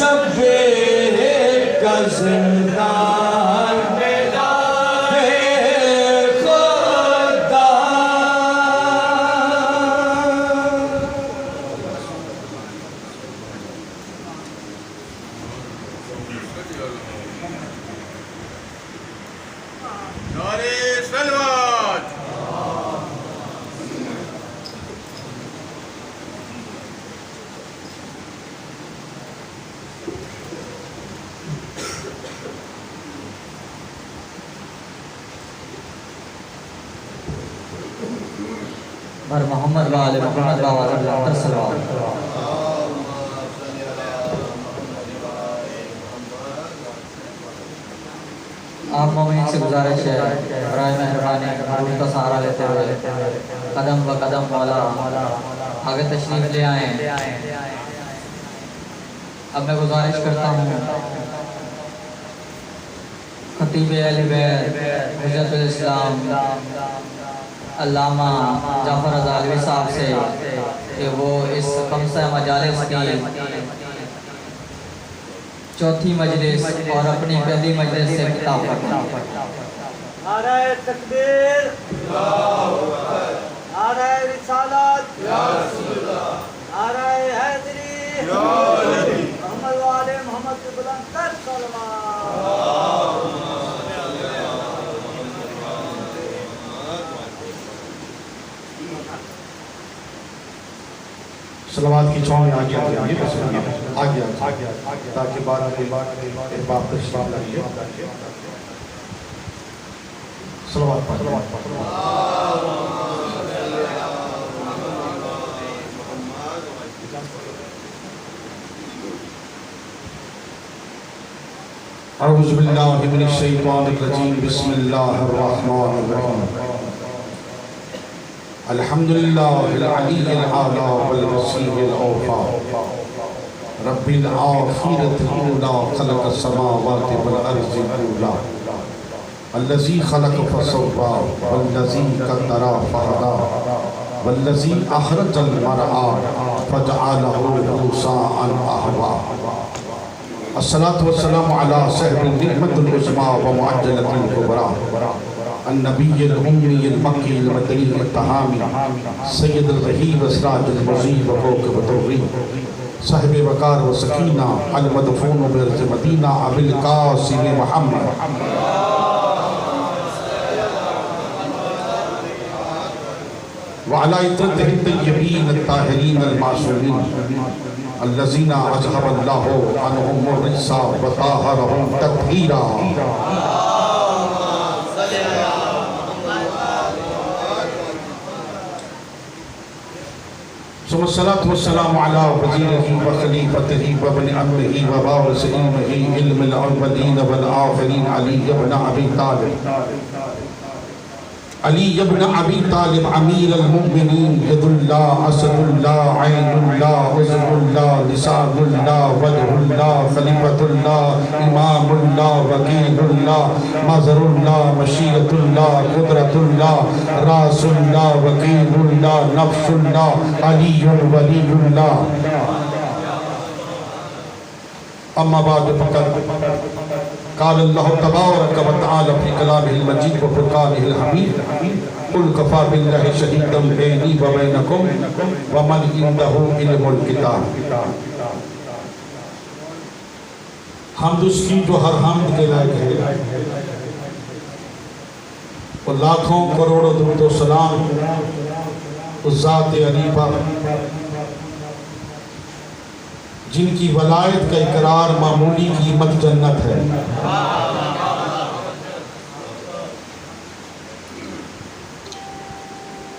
سویرے کا زندان بر محمد و آل محمد و آل صلوات۔ آپ مومنین سے گزارش ہے برائے مہربانی حضور کا سہارا لیتے ہوئے قدم و قدم مولا آگے تشریف لے آئیں۔ اب میں گزارش کرتا ہوں خطیب اہل بیت حجت الاسلام علامہ جعفر ازالوی صاحب سے کہ وہ اس خمسہ مجالس کی چوتھی مجلس اور اپنی پہلی مجلس سے خطاب کریں۔ نعرہ تکبیر، نعرہ رسالت، نعرہ حیدری، محمد و آل محمد کی بلند تر صلوات کی چھاؤں آگے آگے تاکہ بعد احباب تشریف لائیے۔ صلوات پڑھ اعوذ باللہ من الشیطان الرجیم بسم اللہ الرحمن الرحیم الحمدللہ العلی العالی والوسیع الاوفا رب الآخرة الأولى خلق السماوات والأرض الأولى الذي خلق فسوى والذي قدر فهدى والذي أخرج المرعى فجعله غثاء أحوى الصلاة والسلام على صاحب النعمة العظمى ومعجلة الكبرى النبي الأمي المكي المدني التهامي سيد الرهيب اسراج المجيب وفوق بطوري صاحب وقار وسكينة المدفون بأرض مدينة أبي القاسم محمد وعلى عترته الطيبين الطاهرين المعصومين الذين أذهب الله عنهم الرجس وطهرهم تطهيرا ثم الصلاة والسلام على وزيره وخليفته وابن أمره ووارث علمه علم الأولين والآخرين علي بن أبي طالب أمير المؤمنين يد الله أسد الله عين الله عزم الله لسان الله وجه الله خليفة الله إمام الله وكيل الله مظهر الله مشيئة الله قدرة الله رأس الله وكيل الله نفس الله علي ولي الله أما بعد فقد قال الله تبارك وتعالى في كلامه المجيد وفرقانه الحميد قل كفى بالله شهيدا بيني وبينكم ومن عنده علم الكتاب حمد اس کی جو ہر حمد کے لائق ہے اور لاکھوں کروڑوں درود و سلام اس ذات عریبہ جن کی ولایت کا اقرار معمولی قیمت جنت ہے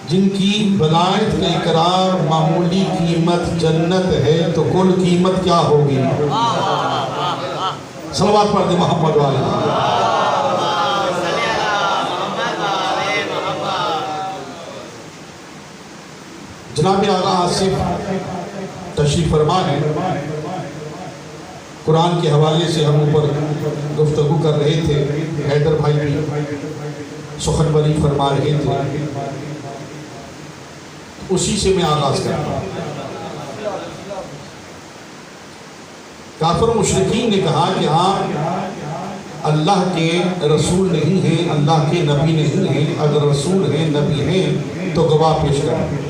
جن کی ولایت کا اقرار معمولی قیمت جنت ہے تو کل قیمت کیا ہوگی صلوات پڑھ دے محمد والے جناب آقا آصف تشریف فرما ہے قرآن کے حوالے سے ہم اوپر گفتگو کر رہے تھے حیدر بھائی بھی سخنوری فرما رہے تھے اسی سے میں آغاز کرتا ہوں کافر مشرکین نے کہا کہ آپ اللہ کے رسول نہیں ہیں، اللہ کے نبی نہیں ہیں، اگر رسول ہیں نبی ہیں تو گواہ پیش کریں۔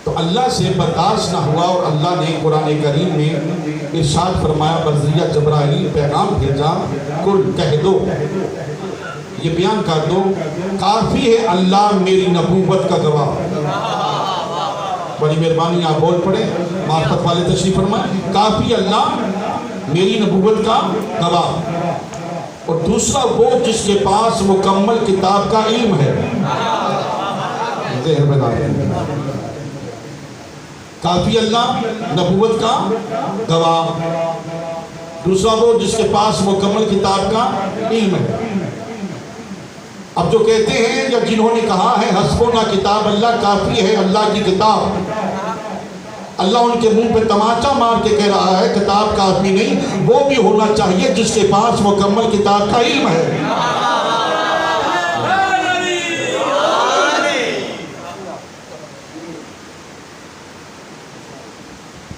تو اللہ سے برداشت نہ ہوا اور اللہ نے قرآن کریم میں ارشاد فرمایا، بذریعہ جبرائیل پیغام بھیجا، کل کہہ دو، یہ بیان کر دو، کافی ہے اللہ میری نبوت کا گواہ۔ بڑی مہربانی آپ بول پڑے، معرفت والے تشریف فرمائیں، کافی اللہ میری نبوت کا گواہ، اور دوسرا وہ جس کے پاس مکمل کتاب کا علم ہے۔ ذہن بنا دیں، کافی اللہ نبوت کا گواہ، دوسرا وہ جس کے پاس مکمل کتاب کا علم ہے۔ اب جو کہتے ہیں یا جنہوں نے کہا ہے حسبنا کتاب اللہ، کافی ہے اللہ کی کتاب، اللہ ان کے منہ پہ تماچا مار کے کہہ رہا ہے کتاب کافی نہیں، وہ بھی ہونا چاہیے جس کے پاس مکمل کتاب کا علم ہے۔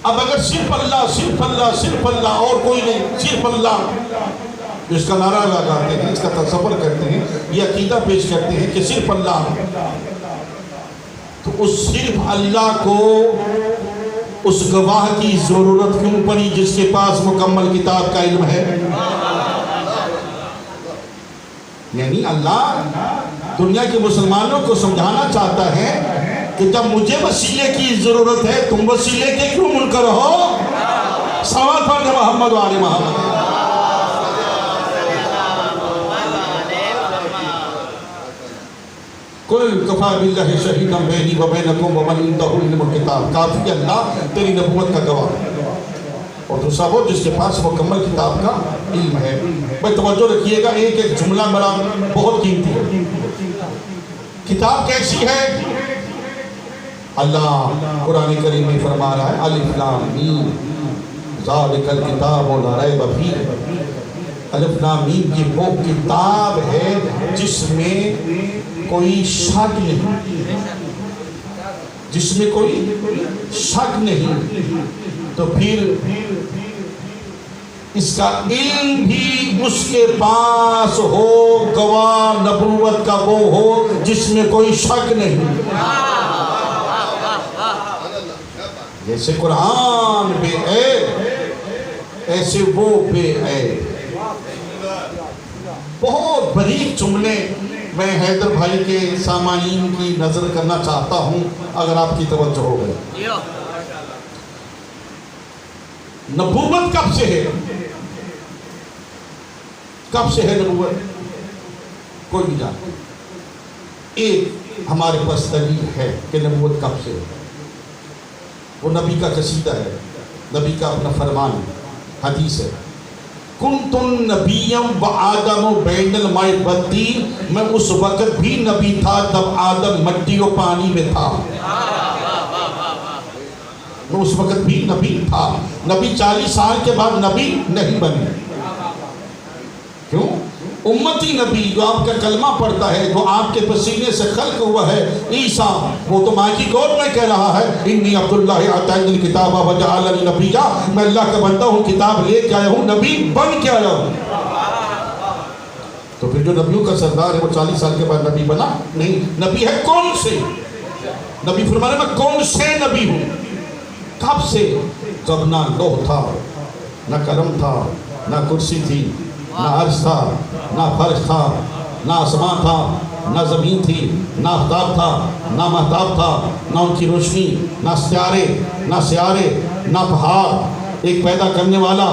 اب اگر صرف اللہ صرف اللہ صرف اللہ اور کوئی نہیں، صرف اللہ، اس کا نعرہ لگاتے ہیں، اس کا تصور کرتے ہیں، یہ عقیدہ پیش کرتے ہیں کہ صرف اللہ، تو اس صرف اللہ کو اس گواہ کی ضرورت کیوں پڑی جس کے پاس مکمل کتاب کا علم ہے؟ یعنی اللہ دنیا کے مسلمانوں کو سمجھانا چاہتا ہے کہ جب مجھے وسیلے کی ضرورت ہے تم وسیلے کے کیوں منکر ہو؟ صلوات پڑھیں محمد و آل محمد۔ قل کفا باللہ شہیدا بینی و بینکم ومن عندہ علم الکتاب، کافی اللہ تیری نبوت کا گواہ، اور دوسرا وہ جس کے پاس مکمل کتاب کا علم ہے۔ بھائی توجہ رکھیے گا، ایک ایک جملہ بڑا بہت قیمتی ہے۔ کتاب کیسی ہے؟ اللہ قرآن کریم میں فرما رہا ہے الف لام میم ذالک الکتاب لا ریب فیہ، الف لام میم یہ وہ کتاب ہے جس میں کوئی شک نہیں، جس میں کوئی شک نہیں، تو پھر اس کا علم بھی اس کے پاس ہو، گواہ نبوت کا وہ ہو جس میں کوئی شک نہیں۔ جیسے قرآن بے عیب، ایسے وہ بے عیب۔ بہت باریک جملے میں حیدر بھائی کے سامعین کی نظر کرنا چاہتا ہوں، اگر آپ کی توجہ ہو گئی۔ نبوت کب سے ہے؟ کب سے ہے نبوت؟ کوئی نہیں جانتا۔ ایک ہمارے پاس دلیل ہے کہ نبوت کب سے ہے، وہ نبی کا قصیدہ ہے، نبی کا اپنا فرمان ہے، حدیث ہے۔ کنتم نبیم و آدم بین الماء والطین، میں اس وقت بھی نبی تھا تب آدم مٹی و پانی میں تھا، میں اس وقت بھی نبی تھا۔ نبی 40 سال کے بعد نبی نہیں بنے، کیوں؟ امتی نبی جو آپ کا کلمہ پڑھتا ہے، جو آپ کے پسینے سے خلق ہوا ہے، عیسیٰ، وہ تو ماں کی گود میں کہہ رہا ہے انی عبداللہ آتانی الکتاب وجعلنی نبیا، میں اللہ کا بندہ ہوں، کتاب لے کے آیا ہوں، نبی بن کے آیا ہوں۔ تو پھر جو نبیوں کا سردار ہے وہ 40 سال کے بعد نبی بنا نہیں، نبی ہے کون سے؟ نبی فرمانے میں کون سے نبی ہوں؟ کب سے؟ جب نہ لوح تھا، نہ قلم تھا، نہ کرسی تھی، نہ عرش تھا، نہ فرش تھا، نہ آسمان تھا، نہ زمین تھی، نہ آفتاب تھا، نہ مہتاب تھا، نہ ان کی روشنی، نہ سیارے، نہ پہاڑ۔ ایک پیدا کرنے والا،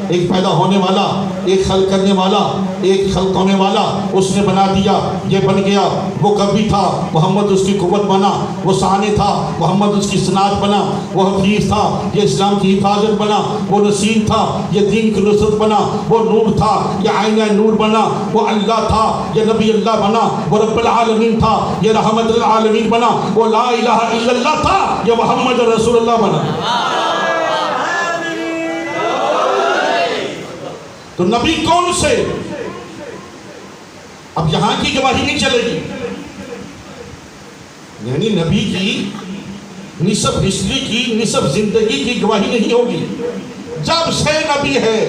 ایک پیدا ہونے والا، ایک خلق کرنے والا، ایک خلق ہونے والا، اس نے بنا دیا، یہ بن گیا۔ وہ کبھی تھا، محمد اس کی قوت بنا، وہ ثانی تھا، محمد اس کی صنعت بنا، وہ حفیظ تھا، یہ اسلام کی حفاظت بنا، وہ نصیر تھا، یہ دین کی نصرت بنا، وہ نور تھا، یہ عین نور بنا، وہ اللہ تھا، یہ نبی اللہ بنا، وہ رب العالمین تھا، یہ رحمت العالمین بنا، وہ لا الہ الا اللہ تھا، یہ محمد رسول اللہ بنا۔ تو نبی کون سے؟ اب یہاں کی گواہی نہیں چلے گی، یعنی نبی کی نصف ہسٹری کی نصف زندگی کی گواہی نہیں ہوگی. جب سے نبی ہے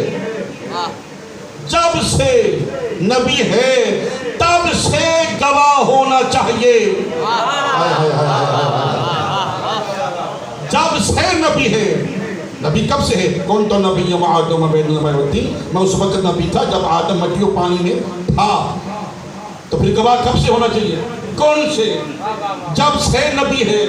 تب سے گواہ ہونا چاہیے. جب سے نبی ہے. نبی کب سے ہے؟ کون تو نبی آدم بین الماء. میں اس وقت نبی تھا جب آدم مٹیوں پانی میں تھا. تو پھر گواہ کب سے ہونا چاہیے؟ کون سے؟ جب سے نبی ہے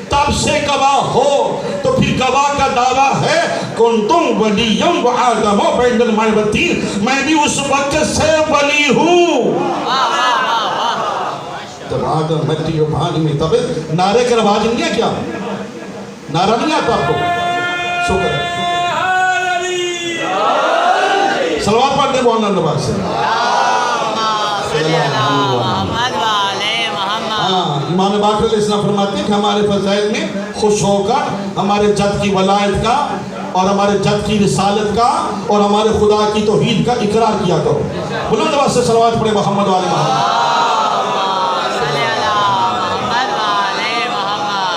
تب سے گواہ ہو. تو پھر گواہ کا دعویٰ ہے کنتم ولیم و آدم بین الماء والطین. میں بھی اس وقت سے ولی ہوں جب آدم مٹی و پانی میں. تب نعرے کا رواج نہیں ہے کیا؟ نعرہ نہیں آتا آپ کو؟ شکر ہے. صلوات پڑھتے ہیں مولانا نواز سے. امام باقر علیہ السلام فرماتے ہیں کہ ہمارے فضائل میں خوش ہو کر ہمارے جد کی ولایت کا اور ہمارے جد کی رسالت کا اور ہمارے خدا کی توحید کا اقرار کیا کرو. بلند آواز سے صلوات پڑھے محمد والے محمد.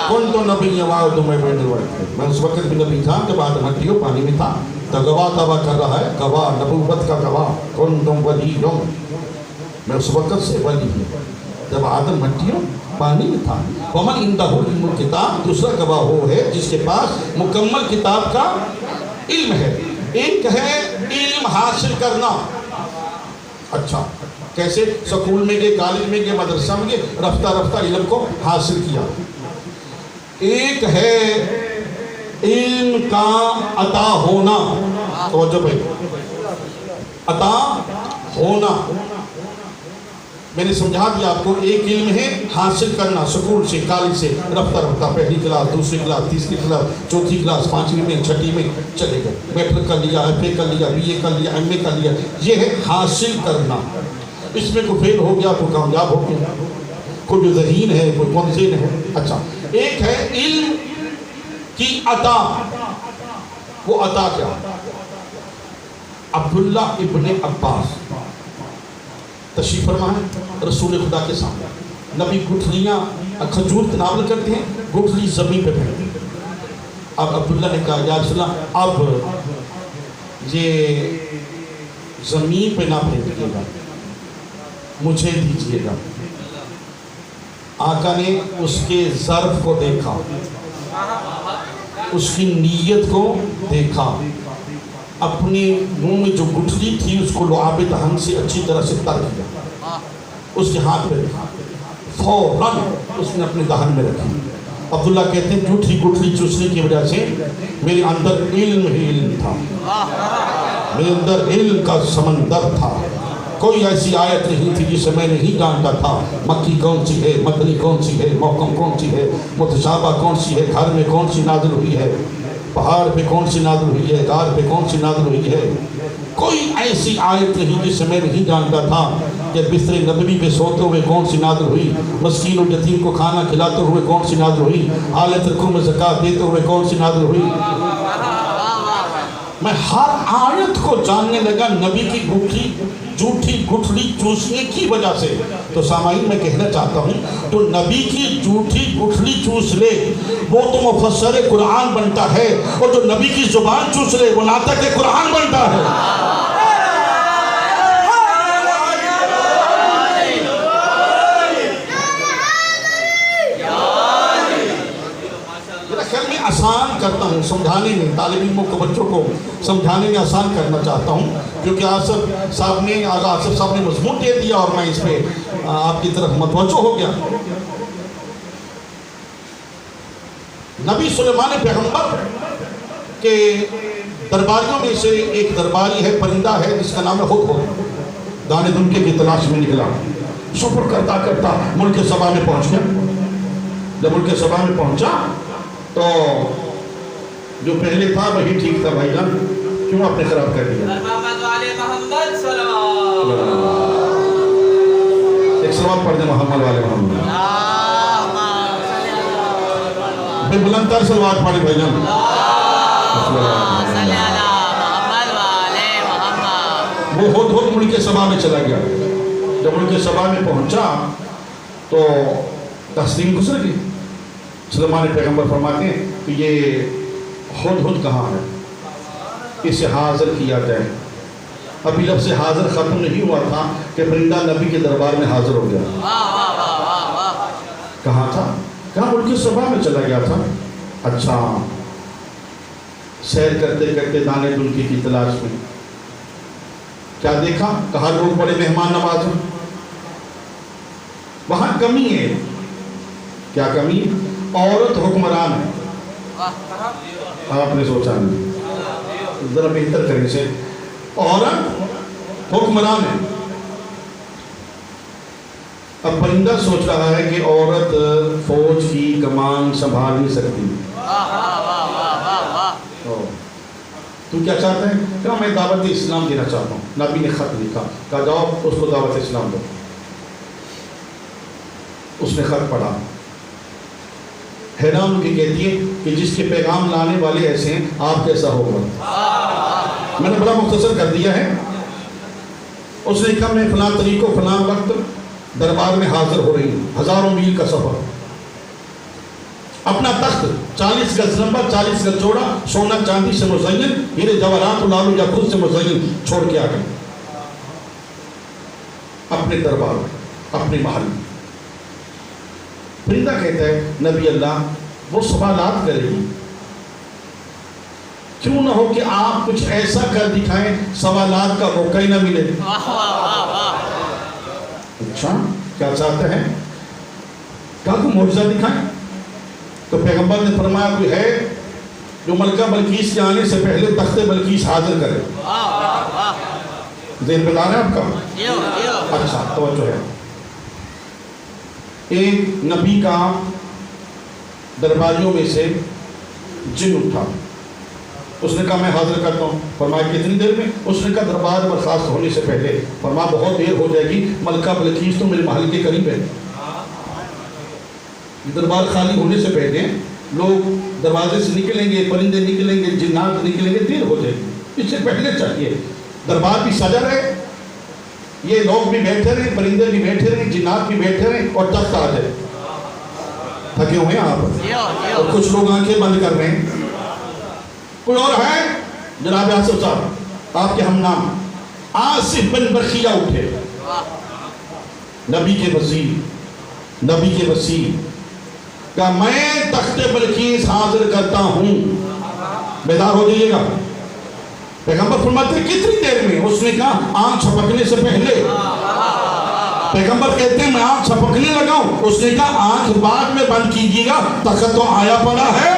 کون تو نبی آدم بین الماء. میں اس وقت بھی نبی تھا جب آدم مٹیوں پانی میں تھا. تو گواہ دعویٰ کر رہا ہے, گواہ نبوت کا گواہ. کون تم ولی ہوں. میں اس وقت سے ولی ہوں جب آدم مٹیوں پانی میں تھا. ومن عنده علم الکتاب. دوسرا گواہ وہ ہے جس کے پاس مکمل کتاب کا علم ہے. ایک ہے علم حاصل کرنا. اچھا کیسے؟ سکول میں گئے, کالج میں گئے, مدرسہ میں گئے, رفتہ رفتہ علم کو حاصل کیا. ایک ہے علم کا عطا ہونا. توجہ بھائی, عطا ہونا میں نے سمجھا دیا آپ کو. ایک علم ہے حاصل کرنا, سکول سے, کالج سے, رفتہ رفتہ, پہلی کلاس, دوسری کلاس, تیسری کلاس, چوتھی کلاس, پانچویں میں, چھٹی میں چلے گئے. میٹرک کر لیا, ایف اے کر لیا, بی اے کر لیا, ایم اے کر لیا. یہ ہے حاصل کرنا. اس میں کوئی فیل ہو گیا, کوئی کامیاب ہو گیا, کوئی ذہین ہے, کوئی منزل ہے. اچھا ایک ہے علم کی عطا. وہ عطا کیا؟ عبداللہ ابن عباس تشریف فرما ہے رسول خدا کے سامنے. نبی گٹھلیاں کھجور تناول کرتے ہیں, گٹھلی زمین پہ پھینکتے ہیں. اب عبداللہ نے کہا یا رسول اللہ اب یہ زمین پہ نہ پھینکیے گا, مجھے دیجیے گا. آقا نے اس کے ظرف کو دیکھا, اس کی نیت کو دیکھا, اپنے منہ میں جو گٹھلی تھی اس کو لعاب دہن سے اچھی طرح سے تر کیا, اس کے ہاتھ پہ رکھا, فوراً اس نے اپنے دہن میں رکھی. عبداللہ کہتے ہیں جھوٹی گٹھلی چوسنے کی وجہ سے میرے اندر علم ہی علم تھا, میرے اندر علم کا سمندر تھا. کوئی ایسی آیت نہیں تھی جسے میں نہیں جانتا تھا. مکی کون سی ہے, مدنی کون سی ہے, محکم کون سی ہے, متشابہ کون سی ہے, گھر میں کون سی نازل ہوئی ہے, پہاڑ پہ کون سی نازل ہوئی ہے, غار پہ کون سی نازل ہوئی ہے. کوئی ایسی آیت نہیں جسے میں نہیں جانتا تھا کہ بستر نبوی پہ سوتے ہوئے کون سی نازل ہوئی, مسکین و یتیم کو کھانا کھلاتے ہوئے کون سی نازل ہوئی, حالت رکوع میں زکوٰۃ دیتے ہوئے کون سی نازل ہوئی. میں ہر آیت کو جاننے لگا نبی کی جھوٹی گٹھلی چوسنے کی وجہ سے. تو سامعین میں کہنا چاہتا ہوں تو نبی کی جھوٹی گٹھلی چوس لے وہ تو مفسر قرآن بنتا ہے, اور جو نبی کی زبان چوس لے وہ ناطق قرآن بنتا ہے. آسان کرتا ہوں سمجھانے میں, طالب علموں کو, بچوں کو سمجھانے میں آسان کرنا چاہتا ہوں, کیونکہ آصف صاحب نے مضمون دے دیا اور میں اس پہ آپ کی طرف متوجہ ہو گیا. نبی سلیمان پیغمبر کے درباریوں میں سے ایک درباری ہے, پرندہ ہے جس کا نام ہے ہدہد. دانے دنکے کی تلاش میں نکلا, سفر کرتا کرتا ملک سبا میں پہنچ گیا. جب ملک سبا میں پہنچا تو جو پہلے تھا وہی ٹھیک تھا. بھائی جان کیوں آپ نے خراب کر دیا؟ ایک سلوات پڑھ دیں محمد والے محمد. بے بلند تر سلوات پڑھیں بھائی جان. وہ ہدہد ملک سبا میں چلا گیا. جب ملک سبا میں پہنچا تو تسلیم گزر گئی. سلیمان پیغمبر فرماتے ہیں کہ یہ ہدہد کہاں ہے، اسے حاضر کیا جائے۔ ابھی لفظ حاضر ختم نہیں ہوا تھا کہ پرندہ نبی کے دربار میں حاضر ہو گیا۔ کہاں تھا؟ کہاں؟ ملک سبا میں چلا گیا تھا۔ اچھا، سیر کرتے کرتے دانے دلکی کی تلاش میں کیا دیکھا؟ کہا لوگ بڑے مہمان نواز ہیں، وہاں کمی ہے۔ کیا کمی؟ عورت حکمران ہے۔ آپ نے سوچا نہیں، ذرا بہتر کریں سے، عورت حکمران ہے۔ اب پرندہ سوچ رہا ہے کہ عورت فوج کی کمان سنبھال نہیں سکتی۔ تو کیا چاہتا ہے؟ کہا میں دعوت اسلام دینا چاہتا ہوں۔ نبی نے خط لکھا، کہا جاؤ اس کو دعوت اسلام دو۔ اس نے خط پڑھا، حیران کی کہتی ہے کہ جس کے پیغام لانے والے ایسے ہیں، آپ کیسا ہوگا؟ میں نے بڑا مختصر کر دیا ہے۔ اس نے کہا میں فلاں طریقوں فلاں وقت دربار میں حاضر ہو رہی ہوں، 1000 میل کا سفر، اپنا تخت 40 گز لمبا 40 گز چوڑا، سونا چاندی سے مزین، ہیرے جواہرات و لالو یاقوت سے مزین چھوڑ کے آ گئے اپنے دربار، اپنے محل میں۔ پرندہ کہتا ہے نبی اللہ وہ سوالات کرے گی، کیوں نہ ہو کہ آپ کچھ ایسا کر دکھائیں سوالات کا موقع ہی نہ ملے۔ اچھا کیا چاہتے ہیں؟ کہا کوئی معجزہ دکھائیں۔ تو پیغمبر نے فرمایا کوئی ہے جو ملکہ بلقیس کے آنے سے پہلے تخت بلقیس حاضر کرے؟ ذہن بتا رہے ہیں آپ کا؟ اچھا توجہ ہے۔ ایک نبی کا درباریوں میں سے جن اٹھا، اس نے کہا میں حاضر کرتا ہوں۔ فرمایا کتنی دیر میں؟ اس نے کہا دربار برخاست ہونے سے پہلے۔ فرمایا بہت دیر ہو جائے گی، ملکہ بلقیس تو میرے محل کے قریب ہے۔ دربار خالی ہونے سے پہلے لوگ دروازے سے نکلیں گے، پرندے نکلیں گے، جنات نکلیں گے، دیر ہو جائے گی، اس سے پہلے چاہیے دربار بھی سجا رہے، یہ لوگ بھی بیٹھے رہے، پرندے بھی بیٹھے رہے، جنات بھی بیٹھے رہے، اور تخت آ جائے۔ تھکے ہوئے ہیں آپ، اور کچھ لوگ آنکھیں بند کر رہے ہیں۔ کوئی اور ہے؟ جناب آصف صاحب آپ کے ہم نام آصف بن برخیہ اٹھے، نبی کے وزیر، نبی کے وزیر، کہ میں تخت بلقیس حاضر کرتا ہوں، بیدار ہو جائیے گا۔ پیغمبر فرماتے ہیں کتنی دیر میں؟ اس نے کہا آنکھ چھپکنے سے پہلے۔ پیغمبر کہتے ہیں میں آنکھ چھپکنے لگا ہوں، اس نے کہا آنکھ بعد میں بند کیجیے گا، تخت تو آیا پڑا ہے۔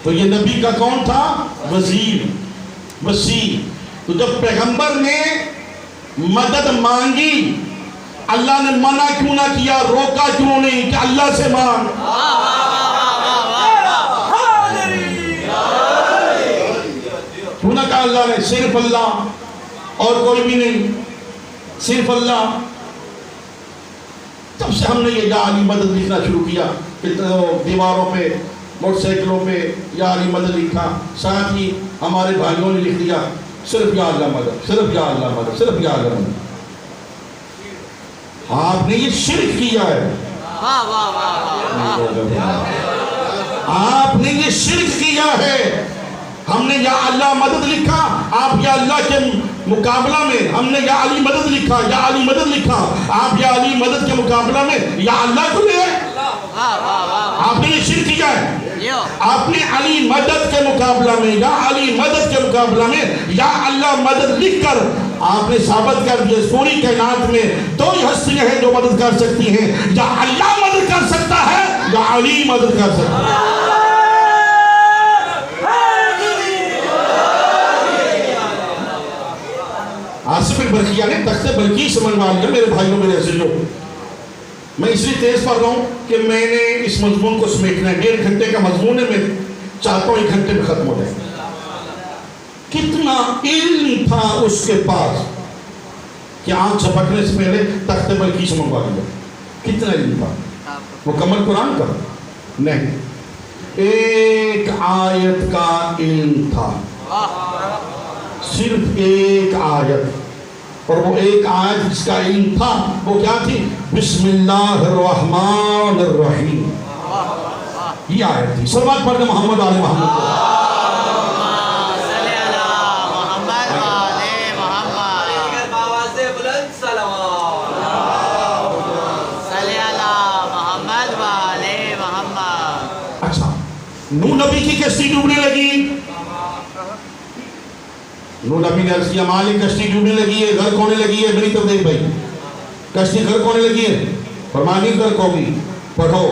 تو یہ نبی کا کون تھا؟ وزیر، وسیع۔ تو جب پیغمبر نے مدد مانگی، اللہ نے منع کیوں نہ کیا، روکا کیوں نہیں کہ اللہ سے مانگ؟ کیوں نہ کہا اللہ نے صرف اللہ اور کوئی بھی نہیں، صرف اللہ؟ تب سے ہم نے یہ یا علی مدد لکھنا شروع کیا، دیواروں پہ، موٹر سائیکلوں پہ یا علی مدد لکھا، ساتھ ہی ہمارے بھائیوں نے لکھ دیا صرف یا اللہ مدد، صرف یا اللہ مدد، صرف یا اللہ مدد۔ آپ نے یہ شرک کیا ہے، آپ نے یہ شرک کیا ہے۔ ہم نے یا اللہ مدد لکھا، آپ یا اللہ کے مقابلہ میں، ہم نے یا علی مدد لکھا، یا علی مدد لکھا، آپ یا علی مدد کے مقابلہ میں یا اللہ کو لے آئے۔ آپ نے یہ شرک کیا ہے۔ آپ نے علی مدد کے مقابلہ میں، یا علی مدد کے مقابلہ میں یا اللہ مدد لکھ کر آپ نے ثابت کر دیا پوری کائنات میں دو ہی ہستیاں ہیں جو مدد کر سکتی ہیں، یا اللہ مدد کر سکتا ہے یا علی مدد کر سکتا ہے۔ آصف بن برخیہ نے تخت بلقیس منگوا لیا۔ میرے بھائیوں، میرے عزیزوں، میں اس لیے تیز پڑھ رہا ہوں کہ میں نے اس مضمون کو سمیٹنا ہے، 1.5 گھنٹے کا مضمون ہے، میں چاہتا ہوں 1 گھنٹے میں ختم ہو جائے۔ کتنا علم تھا اس کے پاس کہ آنکھ چھپکنے سے پہلے تخت بلقیس منگوا لیا۔ کتنا علم تھا؟ مکمل قرآن کا نہیں، ایک آیت کا علم تھا، صرف ایک آیت۔ اور وہ ایک آیت جس کا علم تھا وہ کیا تھی؟ بسم اللہ الرحمن الرحیم، یہ آیت تھی. صلوات پڑھ کے محمد آل محمد کو. نوح نبی کی کشتی ڈوبنے لگی. نوح نبی نے عرض کیا مالک کشتی ڈوبنے لگی ہے، غرق ہونے لگی ہے. میری طرف دیکھ بھائی، کشتی غرق ہونے لگی ہے. فرمایا نہیں غرق ہوگی، پڑھو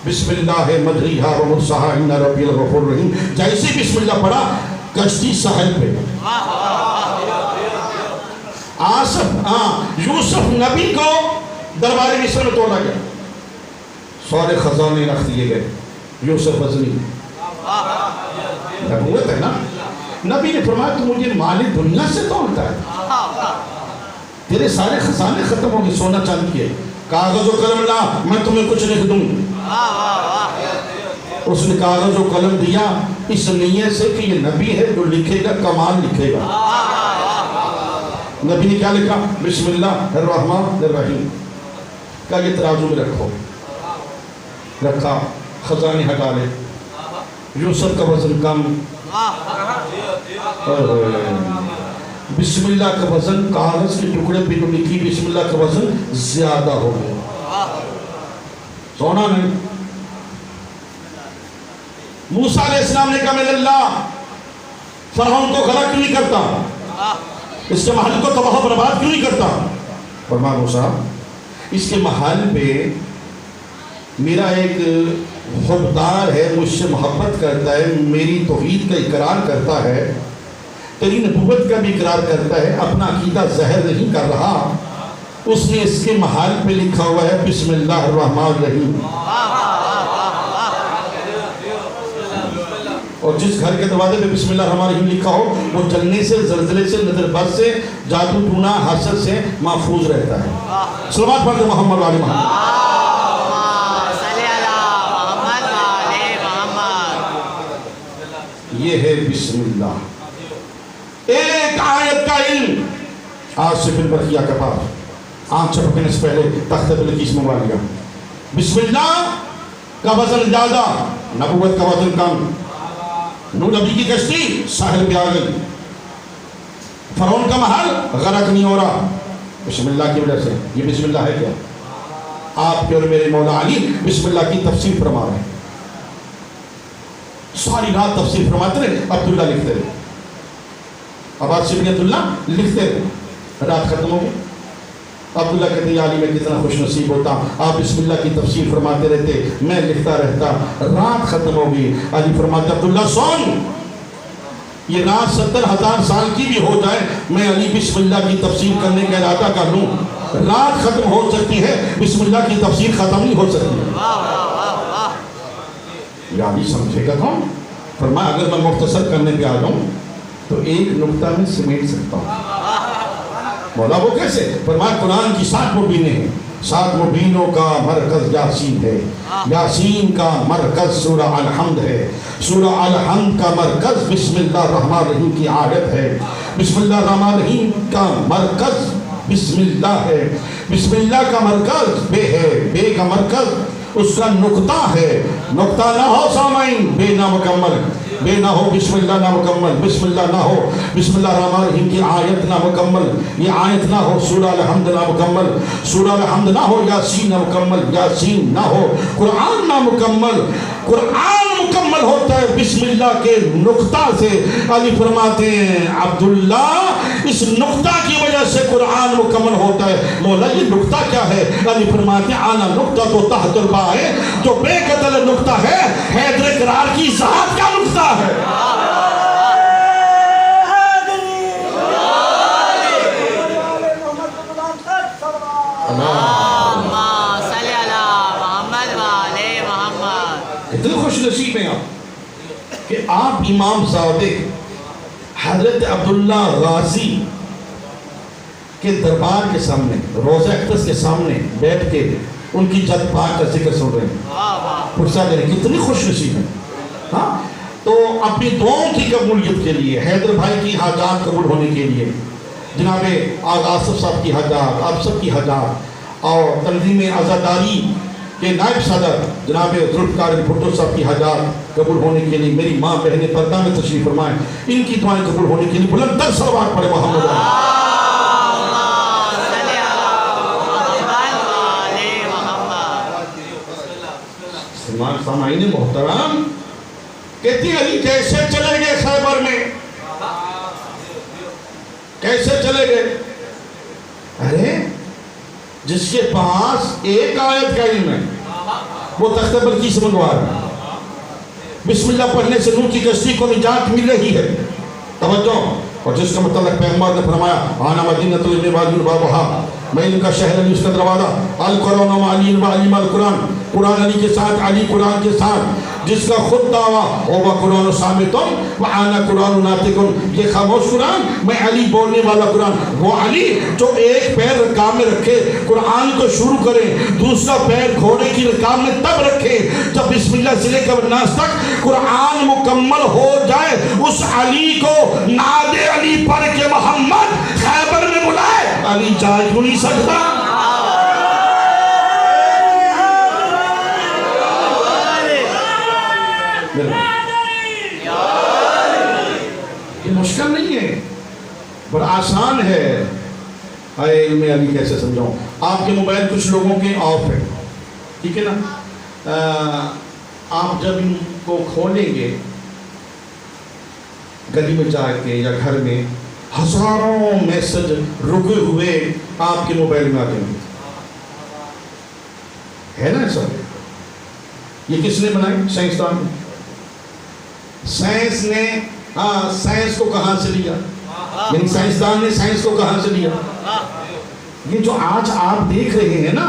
بسم اللہ مجریہا و مرساہا ان ربی الغفور الرحیم. جیسے بسم اللہ پڑھا کشتی ساحل پہ. یوسف نبی کو دربار مصر میں توڑا گیا، سارے خزانے رکھ دیے گئے. یوسف غزنی نبوت ہے نا. نبی نے فرمایا تو مجھے مالک دنیا سے توڑتا ہے، تیرے سارے خزانے ختم ہو گئے، سونا چاندی ہے. کاغذ و قلم لا، میں تمہیں کچھ لکھ دوں. اس نے کاغذ و قلم دیا اس نیت سے کہ یہ نبی ہے جو لکھے گا کمال لکھے گا. نبی نے کیا لکھا؟ بسم اللہ الرحمن الرحیم. کہا یہ ترازو میں رکھو. رکھا، خزانے ہٹا لے. یوسف کا وزن کم، بسم اللہ کا وزن کاغذ کے ٹکڑے پہ جو لکھی بسم اللہ کا وزن زیادہ ہو گیا، سونا نہیں. موسیٰ علیہ السلام نے کہا میں اللہ فرعون کو غرق کیوں نہیں کرتا، اس کے محل کو تباہ و برباد کیوں نہیں کرتا. فرمایا موسیٰ اس کے محل پہ میرا ایک حبدار ہے، مجھ سے محبت کرتا ہے، میری توحید کا اقرار کرتا ہے، تیری نبوت کا بھی اقرار کرتا ہے، اپنا عقیدہ زہر نہیں کر رہا. اس نے اس کے محل پہ لکھا ہوا ہے بسم اللہ الرحمن الرحیم. اور جس گھر کے دروازے پہ بسم اللہ الرحمن الرحیم لکھا ہو وہ جلنے سے، زلزلے سے، نظر بد سے، جادو ٹونا، حسد سے محفوظ رہتا ہے. صلوات پڑھ کے محمد علی محمد. یہ ہے بسم اللہ. ایک آیت کا علم. آج سے پھر برقیہ کا پاس آنکھ چھپکنے سے پہلے تخت بلقیس منگوا لیا. بسم اللہ کا وزن زیادہ، نبوت کا وزن کم. نوح نبی کی کشتی ساحل پہ آ گئی. فرعون کا محل غرق نہیں ہو رہا بسم اللہ کی وجہ سے. یہ بسم اللہ ہے کیا؟ آپ کے اور میرے مولا علی بسم اللہ کی تفسیر فرما رہے ہیں. ساری رات تفسیر فرماتے رہے، عبداللہ لکھتے رہے، عباس بن عبداللہ لکھتے رہے. رات ختم ہو گئی. عبداللہ کہتے ہیں یا علی میں کتنا خوش نصیب ہوتا، آپ بسم اللہ کی تفسیر فرماتے رہتے، میں لکھتا رہتا. رات ختم ہو گئی. علی فرماتے عبداللہ سن، یہ رات 70,000 سال کی بھی ہو جائے میں علی بسم اللہ کی تفسیر کرنے کا ارادہ کر لوں. رات ختم ہو سکتی ہے، بسم اللہ کی تفسیر ختم نہیں ہو سکتی. یا علی سمجھے گا کون؟ فرمایا اگر میں مختصر کرنے پہ آ جاؤں تو ایک نقطہ میں سمیٹ سکتا ہوں. مولا وہ کیسے؟ فرمایا قرآن کی 7 مبینیں ہیں، 7 مبینوں کا مرکز یاسین ہے. یاسین کا مرکز سورہ الحمد ہے. سورہ الحمد کا مرکز بسم اللہ الرحمن الرحیم کی آیت ہے. بسم اللہ الرحمن الرحیم کا مرکز بسم اللہ ہے. بسم اللہ کا مرکز بے ہے، بے کا مرکز اس کا نقطہ ہے. نقطہ نہ ہو سامعین بے نامکمل، بے نہ ہو بسم اللہ نامکمل، بسم اللہ نہ ہو بسم اللہ الرحمن الرحیم کی آیت نامکمل، یہ آیت نہ ہو سورہ الحمد نامکمل، سورہ الحمد نہ ہو یاسین نامکمل، یاسین نہ ہو قرآن نامکمل. قرآن مکمل ہوتا ہے بسم اللہ کے نقطہ سے. علی فرماتے ہیں عبداللہ اس نقطہ کی وجہ سے قرآن مکمل ہوتا ہے. مولا یہ نقطہ کیا ہے؟ علی فرماتے ہیں آنا نقطہ تو تحت الباء ہے، جو بے قتل نقطہ ہے حیدر قرار کی ذات کا نقطہ ہے. اتنے خوش نصیب ہیں آپ کہ آپ امام صادق حضرت عبداللہ غازی کے دربار کے سامنے، روضہ اقدس کے سامنے بیٹھ کے ان کی جد پاک کا ذکر سن رہے ہیں. پرسا کریں کتنی خوش نصیب ہیں. ہاں تو اپنی دعاؤں کی قبولیت کے لیے، حیدر بھائی کی حاجات قبول ہونے کے لیے جناب آصف صاحب کی حجات، آپ سب کی حجات، اور تنظیم عزاداری کے نائب صدر جناب ذوالفقار بھٹو صاحب کی حجات قبول ہونے کے لیے میری ماں بہنیں پردہ میں تشریف فرمائیں، ان کی دعائیں قبول ہونے کے لیے بلند تر صلوات پڑھے محمد سامعین محترم، کہتی علی کیسے چلے گئے خیبر میں، کیسے چلے گئے؟ ارے جس کے پاس ایک آیت کا علم ہے وہ تختہ بلقیس سے منگوا رہا ہے، بسم اللہ پڑھنے سے نوح کی کشتی کو نجات مل رہی ہے، توجہ۔ اور جس کا متعلق پیغمبر نے فرمایا آنا مدینۃ العلم بابها، میں ان کا شہر علی اس کا دروازہ، القرآن و علی و علیم القرآن، قرآن علی کے ساتھ، علی قرآن کے ساتھ، جس کا خود دعویٰ ہوگا قرآن صامتم و آنا قرآن ناطقن، یہ خاموش قرآن، میں علی بولنے والا قرآن، وہ علی جو ایک پیر رکاب میں رکھے قرآن کو شروع کرے، دوسرا پیر گھوڑے کی رکاب میں تب رکھے جب بسم اللہ سے لے کر ناس تک قرآن مکمل ہو جائے، اس علی کو ناد علی پڑھ کے محمد خیبر میں بلائے، علی جائے کیوں نہیں سکتا؟ یہ مشکل نہیں ہے، بڑا آسان ہے۔ اے علم علی کیسے سمجھاؤں؟ آپ کے موبائل کچھ لوگوں کے آف ہے، ٹھیک ہے نا؟ آپ جب ان کو کھولیں گے گلی میں جا کے یا گھر میں، ہزاروں میسج رکے ہوئے آپ کے موبائل میں آ جائیں گے، ہے نا ایسا؟ یہ کس نے بنائی؟ سائنسدان نے۔ سائنس نے سائنس کو کہاں سے لیا؟ یعنی سائنسدان نے سائنس کو کہاں سے لیا؟ یہ جو آج آپ دیکھ رہے ہیں نا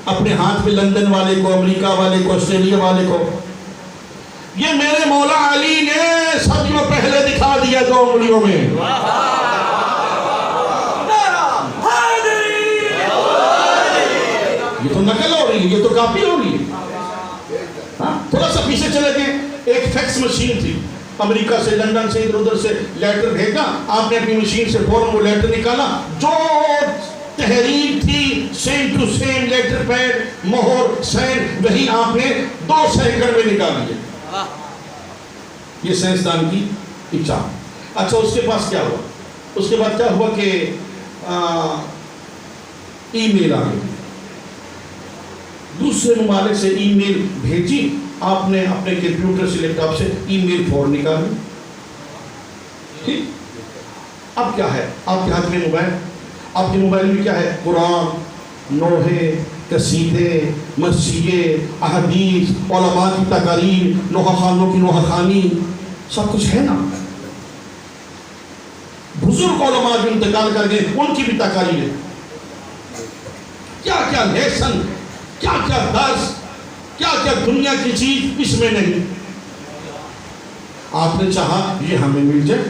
اپنے ہاتھ میں، لندن والے کو، امریکہ والے کو، آسٹریلیا والے کو، یہ میرے مولا علی نے صدیوں پہلے دکھا دیا 2 انگلیوں میں۔ یہ تو نقل ہو رہی ہے، یہ تو کاپی ہو رہی ہے۔ تھوڑا سا پیچھے چلے گئے، ایک فیکس مشین تھی، امریکہ سے، لندن سے، ادھر ادھر سے لیٹر بھیجا، آپ نے اپنی مشین سے فوراً وہ لیٹر نکالا، جو تحریر تھی same to same, letter pad, مہر، سین، وہی آپ نے 2 سیکنڈ میں نکال دیا۔ یہ سائنسدان کی اچھا۔ اچھا اس کے پاس کیا ہوا؟ اس کے بعد کیا ہوا کہ ای میل آ گئی، دوسرے ممالک سے ای میل بھیجی، آپ نے اپنے کمپیوٹر سے، لیپ ٹاپ سے ای میل فوراً نکالی، ٹھیک؟ اب کیا ہے آپ کے ہاتھ میں موبائل، آپ کے موبائل میں کیا ہے؟ قرآن، نوحے، قصیدے، مرثیے، احادیث، علماء کی تقاریر، نوحہ خانوں کی نوحہ خانی، سب کچھ ہے نا۔ بزرگ علماء جو انتقال کر گئے ان کی بھی تقاریر ہے، کیا کیا لیسن، کیا کیا درس، کیا کیا دنیا کی چیز اس میں نہیں۔ آپ نے چاہا یہ ہمیں مل جائے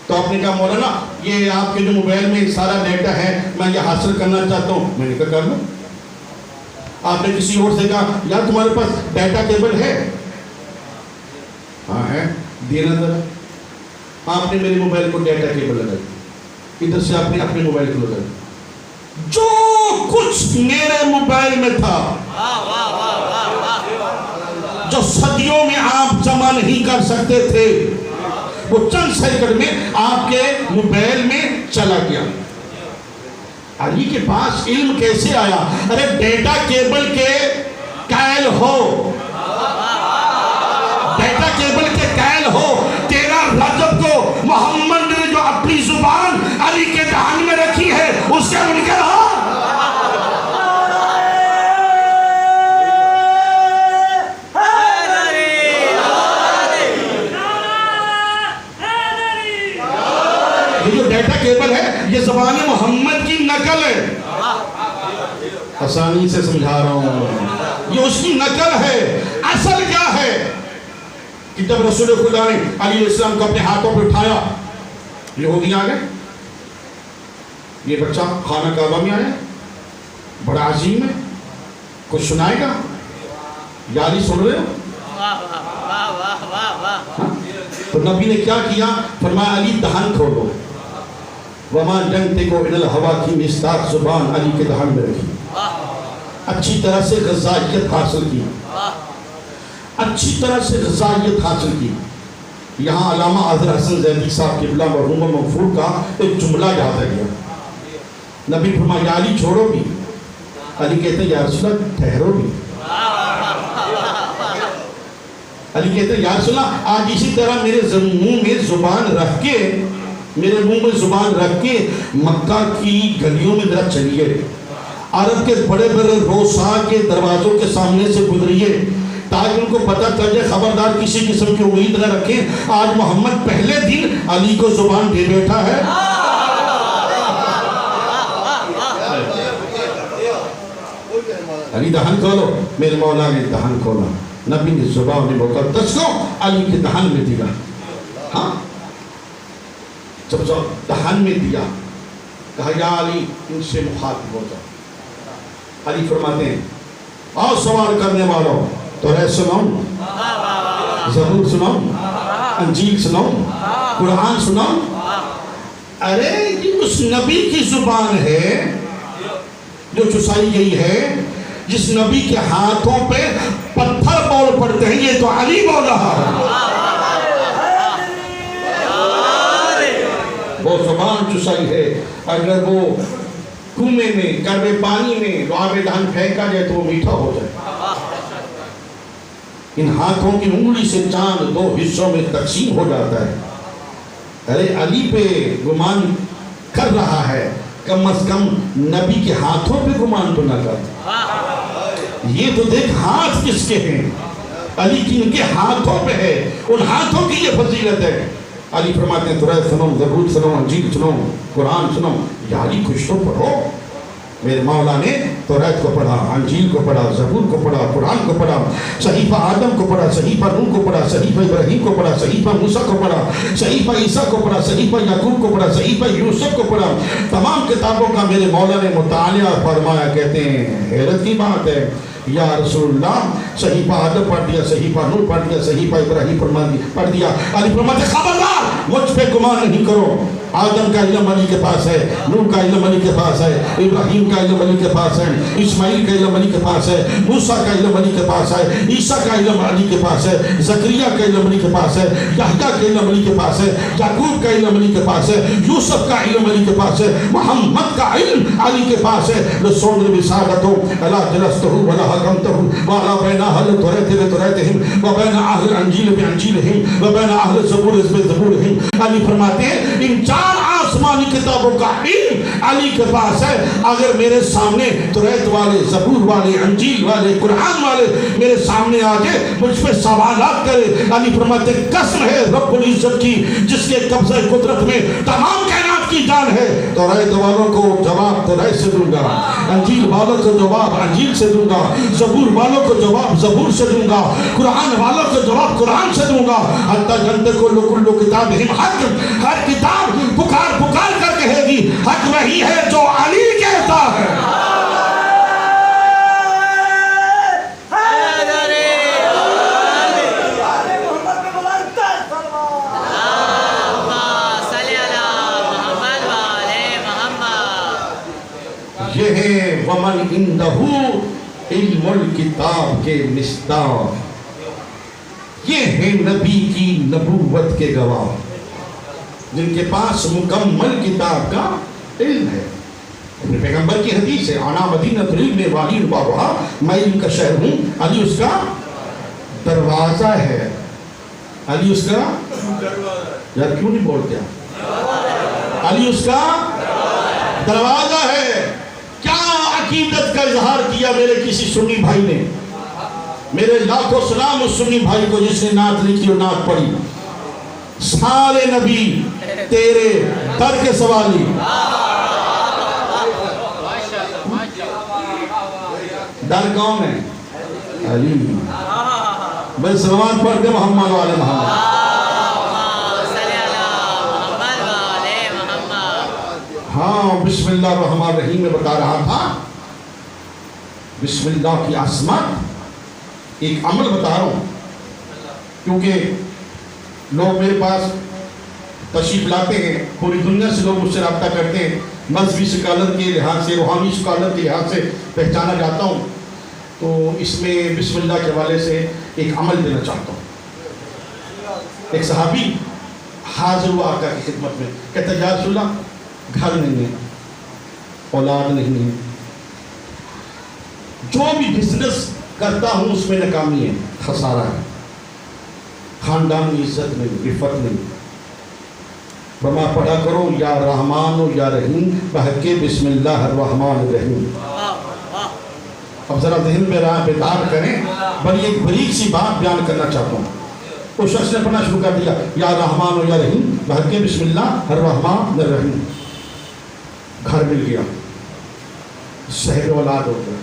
تو آپ نے کہا مولانا یہ آپ کے جو موبائل میں سارا ڈیٹا ہے میں یہ حاصل کرنا چاہتا ہوں، میں نے کہا کر لوں۔ آپ نے کسی اور سے کہا یار تمہارے پاس ڈیٹا کیبل ہے؟ ہاں ہے، دینا ذرا۔ آپ نے میرے موبائل کو ڈیٹا کیبل لگائی، ادھر سے آپ نے اپنے موبائل کو لگائی، جو کچھ میرے موبائل میں تھا، جو صدیوں میں آپ جمع نہیں کر سکتے تھے، وہ چند سیکنڈ میں آپ کے موبائل میں چلا گیا۔ علی کے پاس علم کیسے آیا؟ ارے ڈیٹا کیبل کے قائل ہو، ڈیٹا کیبل کے قائل ہو۔ 13 رجب کو محمد نے جو اپنی زبان علی کے دہان میں رکھی ہے اس کے منکر ہو۔ یہ جو ڈیٹا کیبل ہے یہ زبان محمد کی نقل ہے، آسانی سے سمجھا رہا ہوں، یہ اس کی نقل ہے۔ اصل کیا ہے کہ جب رسول خدا نے علی علیہ السلام کو اپنے ہاتھوں پہ اٹھایا، یہودی آ گئے، یہ بچہ خانہ کعبہ میں آیا، بڑا عظیم ہے، کچھ سنائے گا؟ یا علی سن رہے ہو؟ تو نبی نے کیا کیا؟ فرمایا علی دہن کھولو، وما ينطق عن الهوى کی مصداق زبان علی کے دہن میں رکھی، اچھی طرح سے غذائیت حاصل کی، اچھی طرح سے غذائیت حاصل کی۔ یہاں علامہ اظہر حسن زیدی صاحب قبلہ مرحوم مغفور کا ایک جملہ یاد ہے گیا۔ نبی فرمایا علی چھوڑو بھی، علی کہتے ہیں یا رسول اللہ ٹھہرو بھی، علی کہتے ہیں یا رسول اللہ آج اسی طرح میرے منہ میں زبان رکھ کے، میرے منہ میں زبان رکھ کے مکہ کی گلیوں میں ذرا چلیے، عرب کے بڑے بڑے روسا کے دروازوں کے سامنے سے گزریے، تاکہ ان کو پتہ چل جائے، خبردار کسی قسم کی امید نہ رکھیں، آج محمد پہلے دن علی کو زبان دے بیٹھا ہے۔ علی دہن کھولو، میرے مولا نے دہن کھولا، نبی نے زبان مقدس کو علی کے دہن میں دیا۔ ہاں جب دہن میں دیا کہا یا علی ان سے مخاطب ہو جاؤ۔ علی فرماتے ہیں آؤ سوال کرنے والوں، توریت سناؤں، زبور سناؤں، انجیل سناؤں، قرآن سناؤں؟ ارے یہ اس نبی کی زبان ہے جو چسائی گئی ہے، جس نبی کے ہاتھوں پہ پتھر بول پڑتے ہیں، یہ تو علی بول رہا ہے۔ وہ زبان چسائی ہے، اگر وہ کنویں میں کڑوے پانی میں لعاب دہن پھینکا جائے تو وہ میٹھا ہو جائے۔ ان ہاتھوں کی انگلی سے چاند دو حصوں میں تقسیم ہو جاتا ہے۔ ارے علی پہ گمان کر رہا ہے، کم از کم نبی کے ہاتھوں پہ گمان تو نہ کر۔ یہ تو دیکھ ہاتھ کس کے ہیں، علی کی ان کے ہاتھوں پہ ہے، ان ہاتھوں کی یہ فضیلت ہے۔ علی فرماتے ہیں توریت سنو، زبور سنو، انجیل سنو، قرآن سنو۔ یا علی کچھ تو پڑھو۔ میرے مولا نے توریت کو پڑھا، انجیل کو پڑھا، زبور کو پڑھا، قرآن کو پڑھا، صحیفہ آدم کو پڑھا، صحیفہ نوح کو پڑھا، صحیفہ ابراہیم کو پڑھا، صحیفہ موسیٰ کو پڑھا، صحیفہ عیسیٰ کو پڑھا، صحیفہ یعقوب کو پڑھا، صحیفہ یوسف کو پڑھا۔ تمام کتابوں کا میرے مولا نے مطالعہ فرمایا۔ کہتے ہیں حیرت کی بات ہے یا رسول اللہ صحیفہ آدم پڑھ دیا، صحیفہ نوح پڑھ دیا، صحیفہ ابراہیم پڑھ دیا۔ علی فرماتے خبردار مجھ پہ گمان نہیں کرو، آدم کا علم علی کے پاس ہے، نوح کا علم علی کے پاس ہے، ابراہیم کا علم علی کے پاس ہے، اسماعیل کا علم علی کے پاس ہے، موسیٰ کا علم علی کے پاس ہے، عیسیٰ کا علم علی کے پاس ہے، زکریا کا علم علی کے پاس ہے، یحییٰ کا علم علی کے پاس ہے، یعقوب کا علم علی کے پاس ہے، یوسف کا علم علی کے پاس ہے، محمد کا علم علی کے پاس ہے۔ رسول رسالتو الا جلستہ ولا حکمتہ ولا بین اہل توریت بتوریتہم وبین اہل انجیل بانجیلہم وبین اہل زبور بزبورہم۔ علی فرماتے ہیں ان چار آسمانی کتابوں کا علم علی کے پاس ہے۔ اگر میرے سامنے توریت والے، زبور والے، انجیل والے، قرآن والے میرے سامنے آگے مجھ پہ سوالات کرے، علی فرماتے ہیں قسم ہے رب العزت کی جس کے قبضہ قدرت میں تمام کائنات کی جان ہے، توریت والوں کو جواب توریت سے دوں گا، انجیل والوں کو جواب انجیل سے دوں گا، زبور والوں کو جواب زبور سے دوں گا، قرآن والوں کو جواب قرآن سے دوں گا۔ حتیٰ جنت کو لکل کتابہم حق، ہر کتاب پکار پکار کر کہے گی حق وہی ہے جو علی کہتا ہے۔ یہ ہے ومن عندہ علم الکتاب کے مصداق، یہ ہے نبی کی نبوت کے گواہ جن کے پاس مکمل کتاب کا علم ہے۔ اپنے پیغمبر کی حدیث ہے انا مدینۃ العلم والی بابھا، میں علم کا شہر ہوں، علی اس کا دروازہ ہے۔ علی اس کا یار کیوں نہیں بولتے آپ؟ علی اس کا دروازہ ہے۔ کیا عقیدت کا اظہار کیا میرے کسی سنی بھائی نے؟ میرے لاکھوں سلام اس سنی بھائی کو جس نے نعت لکھی اور نعت پڑھی۔ سارے نبی تیرے در کے سوالی، در کون ہے؟ علی۔ بھائی سلوات پڑھ کے محمد والے محمد۔ ہاں بسم اللہ الرحمن الرحیم میں بتا رہا تھا، بسم اللہ کی عظمت، ایک عمل بتا رہا ہوں کیونکہ لوگ میرے پاس تشریف لاتے ہیں، پوری دنیا سے لوگ مجھ سے رابطہ کرتے ہیں، مذہبی اسکالر کے لحاظ سے، روحانی اسکالر کے لحاظ سے پہچانا جاتا ہوں. تو اس میں بسم اللہ کے حوالے سے ایک عمل دینا چاہتا ہوں. ایک صحابی حاضر ہوا آقا کی خدمت میں، کہتا ہے یا رسول اللہ گھر نہیں ہے، اولاد نہیں ہے، جو بھی بزنس کرتا ہوں اس میں ناکامی ہے، خسارہ ہے، خاندان میں عزت نہیں، عفت نہیں. فرما پڑھا کرو یا رحمان و یا رحیم بحق بسم اللہ الرحمن الرحیم. اب ذرا ذہن میں بیدار کریں، بڑی ایک بریک سی بات بیان کرنا چاہتا ہوں. اس شخص نے پڑھنا شروع کر دیا یا رحمان و یا رحیم بحق بسم اللہ الرحمن الرحیم. گھر مل گیا، صاحب اولاد ہو گیا.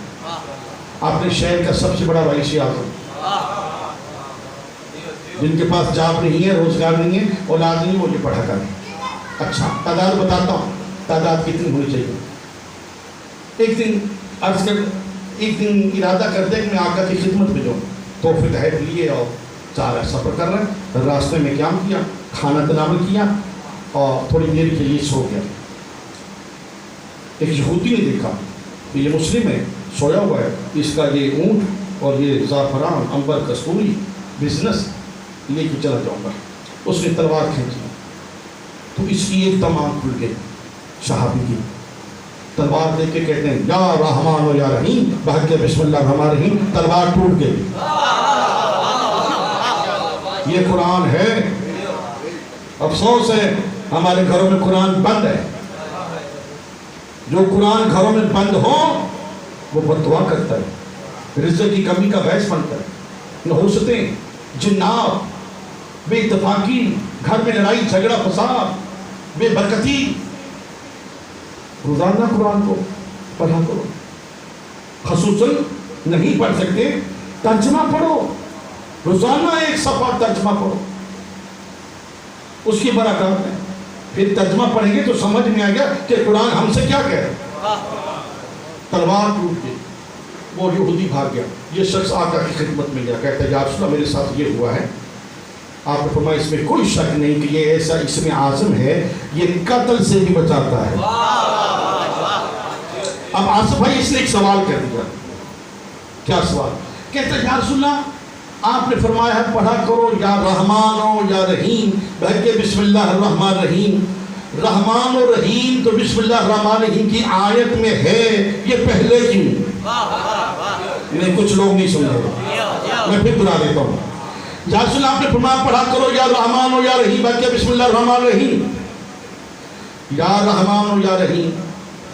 اپنے شہر کا سب سے بڑا رئیس اعظم، جن کے پاس جاب نہیں ہے، روزگار نہیں ہے، اولاد نہیں، وہ یہ پڑھا کریں. اچھا تعداد بتاتا ہوں، تعداد کتنی ہونی چاہیے. ایک دن ارادہ کرتے کہ میں آقا کی خدمت میں جاؤں، تحفے تحائف لیے اور چارہ سفر کر رہے ہیں. راستے میں قیام کیا، کھانا تناول کیا اور تھوڑی دیر کے لیے سو گیا. ایک یہودی نے دیکھا کہ یہ مسلم ہے، سویا ہوا ہے، اس کا یہ اونٹ اور یہ زعفران عنبر کستوری بزنس لے کے چلا جاؤں گا. اس نے تلوار کھینچی تو اس کی ایک تمام کھل گئی. صحابی کی تلوار دیکھ کے کہتے ہیں یا رحمان و یا رحیم بحق بسم اللہ الرحمن الرحیم. تلوار ٹوٹ گئی. یہ قرآن ہے. افسوس ہے ہمارے گھروں میں قرآن بند ہے. جو قرآن گھروں میں بند ہو وہ بددعا کرتا ہے، رزق کی کمی کا باعث بنتا ہے. نحوستیں، جنات، بے اتفاقی، گھر میں لڑائی جھگڑا فساد، بے برکتی. روزانہ قرآن کو پڑھا کرو. خصوصاً نہیں پڑھ سکتے ترجمہ پڑھو. روزانہ ایک صفحہ ترجمہ پڑھو، اس کی برکات ہے. پھر ترجمہ پڑھیں گے تو سمجھ میں آ گیا کہ قرآن ہم سے کیا کہہ رہا ہے. تلوار ٹوٹ گئی، وہ یہودی بھاگ گیا. یہ شخص آقا کی خدمت میں گیا، کہتا ہے یا رسول اللہ میرے ساتھ یہ ہوا ہے. آپ نے فرمایا اس میں کوئی شک نہیں کہ یہ ایسا اسم اعظم ہے، یہ قتل سے بھی بچاتا ہے. اب آصف بھائی اس نے ایک سوال کر دیا. کیا سوال؟ کہتا ہے یا رسول اللہ آپ نے فرمایا ہے پڑھا کرو یا رحمان و یا رحیم بحق بسم اللہ الرحمن الرحیم. رحمان و رحیم تو بسم اللہ الرحمن الرحیم کی آیت میں ہے، یہ پہلے کیوں؟ نہیں کچھ لوگ نہیں سمجھے، میں پھر بلا دیتا ہوں. یا رسول اللہ آپ نے فرمایا پڑھا کرو یا رحمان و یا رحیم بحق بسم اللہ الرحمن الرحیم. یا رحمان و یا رحیم